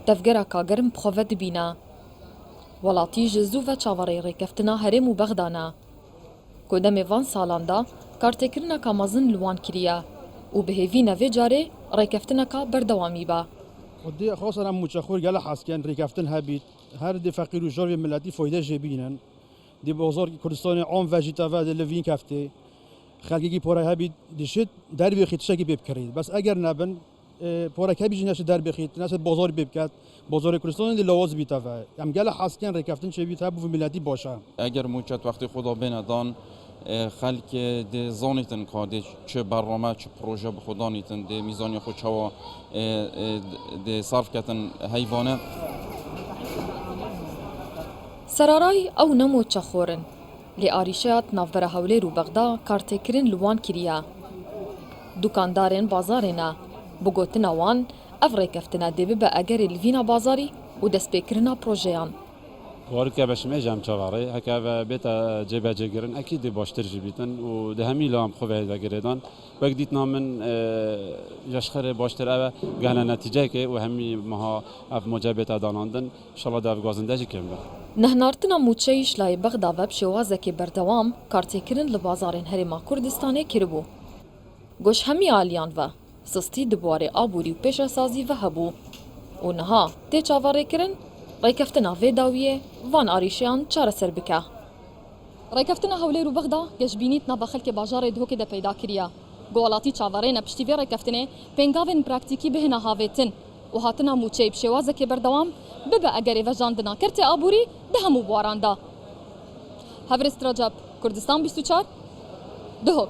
Tevgereka germ bixwe dibîne. Welatî ji zû ve çavarê rêkeftina herêm û Bexdanê. Ku demê van salan de kartêkirineka mezin li wan kiriye û bi hêvî nevê carê rêkeftineka berdewamî be. خودی خواستن هم مچخور گله حسکن ریکفتن هبید هر دی فقیر و جاری ملتی فایده جبینن دی بازار کردستان عام و جیتا و لوین کفته خلقی کی پورا هبید دیشت در بخیت شکی بکرید بس اگر نبن پورا کبیج نشه در بخیت نشه بازار بکرد بازار کردستان دی لواز بیتا و هم گله حسکن ریکفتن چه بیت هبو ملتی باشه اگر موچت وقتی خدا بندان خلق د زانیتن که چه برنامه چه پروژه به خدا نیتن د میزانی خود چوا د صرف کتن حیوانه Serarayî ew nemo çexorin. Lê arîşeya navbera Hewlêr û Bexda kartêkirin li wan kiriye. Dukandarên bazarê ne. Bi gotina wan, ev rêkeftina dê bibe egerê li vîna bazarî û destpêkirina projeyan. وارد که بشم ایجام چواری، هک و بیت جبهه گرن اکید باشتر جبیتن و ده همی لام خوبه دگردان وقتی نامن جشخر باشتر اوه گهن نتیجه که و همی مها اف مجابت داناندن شلا داف گازنده جکیم بر. Nehnartina mûçeyî Şilayê Bexda ve bi şêwazekê berdewam kartêkirin li bazarên Herêma Kurdistanê kiribû. Goş hemî aliyan ve sistî di buwarê aborî û pêşesazî ve hebû. û niha tê çavarêkirin rêkeftina vê dawiyê van arîşeyan çareser bike. Rêkeftina Hewlêr û Bexda geşbînît nava xelkê bajarê dihokê de peyda kiriye. Ku welatî çavarê ne piştî vê rêkeftinê pêngavên praktîkî bihêne havêtin û hatina mûçeyê bi şêwazekê berdewam bibe egerê vejandina kirtê aborî di hemû buwaran de. Hevrê Recep, Kurdistan 24 Duhok.